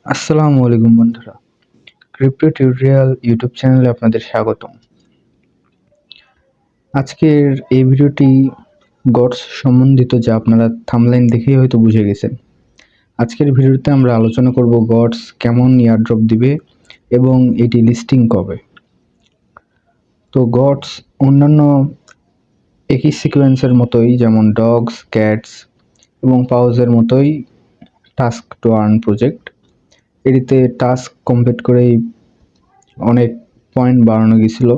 আসসালামু আলাইকুম বন্ধুরা, ক্রিপ্টো টিউটোরিয়াল ইউটিউব চ্যানেলে আপনাদের স্বাগতম। আজকের এই ভিডিওটি গডস সম্বন্ধিত, যা আপনারা থাম্বনেইল দেখেই হয়তো বুঝে গেছেন। আজকের ভিডিওতে আমরা আলোচনা করব গডস কেমন এয়ারড্রপ দিবে এবং এটি লিস্টিং কবে। তো গডস অন্যান্য একই সিকোয়েন্সের মতোই, যেমন ডগস, ক্যাটস এবং পাউজের মতোই টাস্ক টু আর্ন প্রজেক্ট। এটিতে টাস্ক কমপ্লিট করেই অনেক পয়েন্ট বাড়ানো গেছিল,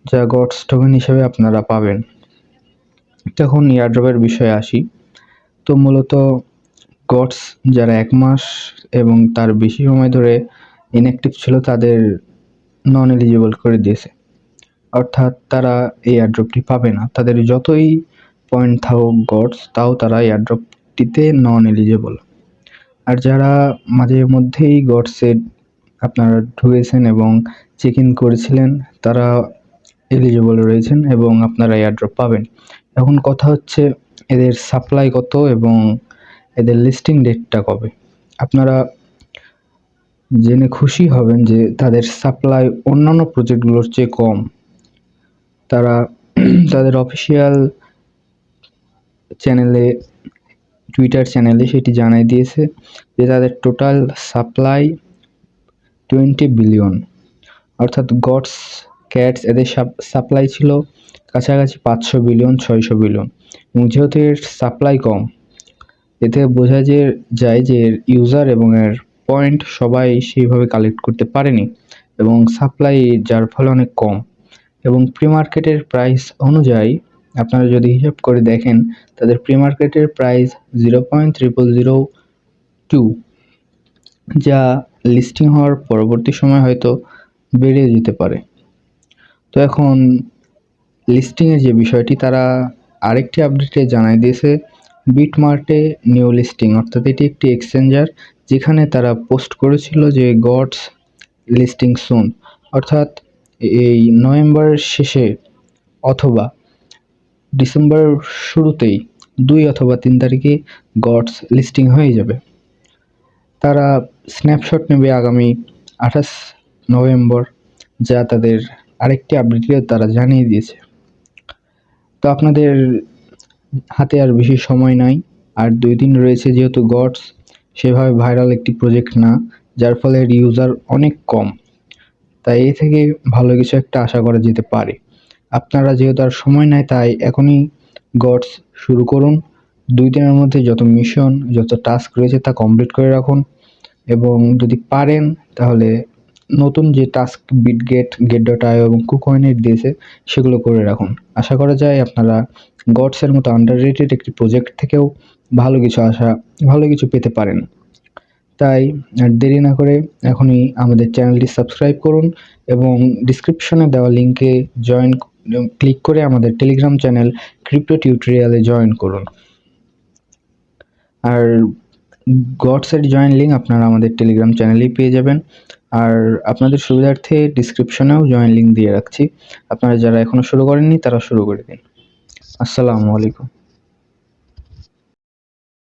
যা গডস টোকেন হিসেবে আপনারা পাবেন। এখন এয়ারড্রপের বিষয়ে আসি। তো মূলত গডস যারা 1 মাস এবং তার বেশি সময় ধরে ইনঅ্যাক্টিভ ছিল তাদের নন এলিজিবল করে দিয়েছে, অর্থাৎ তারা এই এয়ারড্রপটি পাবে না। তাদের যতই পয়েন্ট থাকুক গডস, তাও তারা এয়ারড্রপটিতে নন এলিজিবল। আর যারা মাঝে মধ্যেই গডসে আপনারা ঢুকেছেন এবং চেক ইন করেছিলেন, তারা এলিজিবল রয়েছেন এবং আপনারা এয়ারড্রপ পাবেন। এখন কথা হচ্ছে এদের সাপ্লাই কত এবং এদের লিস্টিং ডেটটা কবে। আপনারা জেনে খুশি হবেন যে তাদের সাপ্লাই অন্যান্য প্রজেক্টগুলোর চেয়ে কম। তারা তাদের অফিসিয়াল চ্যানেলে, টুইটার চ্যানেলে সেটি জানাই দিয়েছে যে তাদের টোটাল সাপ্লাই 20 বিলিয়ন, অর্থাৎ গডস, ক্যাটস এদের সাপ্লাই ছিল কাছাকাছি 500 বিলিয়ন, 600 বিলিয়ন। এবং যেহেতু এর সাপ্লাই কম, এতে বোঝা যায় যে এর ইউজার এবং এর পয়েন্ট সবাই সেইভাবে কালেক্ট করতে পারেনি এবং সাপ্লাই যার ফলে অনেক কম। এবং প্রি মার্কেটের প্রাইস অনুযায়ী আপনারা যদি হিসাব করে দেখেন, তাদের প্রি মার্কেটের প্রাইস 0.0002, যা লিস্টিং হওয়ার পরবর্তী সময় হয়তো বেড়ে যেতে পারে। তো এখন লিস্টিংয়ের যে বিষয়টি, তারা আরেকটি আপডেটে জানাই দিয়েছে বিটমার্টে নিউ লিস্টিং, অর্থাৎ এটি একটি এক্সচেঞ্জার যেখানে তারা পোস্ট করেছিল যে গডস লিস্টিং সুন, অর্থাৎ এই নভেম্বরের শেষে অথবা ডিসেম্বর শুরুতেই 2 অথবা 3 তারিখে গডস লিস্টিং হয়ে যাবে। তারা স্ন্যাপশট নেবে আগামী 28 নভেম্বর, যা তাদের আরেকটি আপডেটে তারা জানিয়ে দিয়েছে। তো আপনাদের হাতে আর বেশি সময় নাই, আর 2 দিন রয়েছে। যেহেতু গডস সেভাবে ভাইরাল একটি প্রজেক্ট না, যার ফলে এর ইউজার অনেক কম, তাই এই থেকে ভালো কিছু একটা আশা করা যেতে পারে। আপনারা যেহেতু আর সময় নাই, তাই এখনই গডস শুরু করুন। 2 দিনের মধ্যে যত মিশন, যত টাস্ক রয়েছে তা কমপ্লিট করে রাখুন এবং যদি পারেন তাহলে নতুন যে টাস্ক বিটগেট, গেট.io এবং কুকয়েনের দিয়েছে সেগুলো করে রাখুন। আশা করা যায় আপনারা গডসের মতো আন্ডাররেটেড একটি প্রজেক্ট থেকেও ভালো কিছু পেতে পারেন। তাই আর দেরি না করে এখনই আমাদের চ্যানেলটি সাবস্ক্রাইব করুন এবং ডিসক্রিপশনে দেওয়া লিঙ্কে ক্লিক করে আমাদের টেলিগ্রাম চ্যানেল ক্রিপ্টো টিউটোরিয়ালে জয়েন করুন। আর গডসের জয়েন লিঙ্ক আপনারা আমাদের টেলিগ্রাম চ্যানেলেই পেয়ে যাবেন। আর আপনাদের সুবিধার্থে ডিসক্রিপশনেও জয়েন লিঙ্ক দিয়ে রাখছি। আপনারা যারা এখনও শুরু করেননি তারা শুরু করে দিন। আসসালামু আলাইকুম।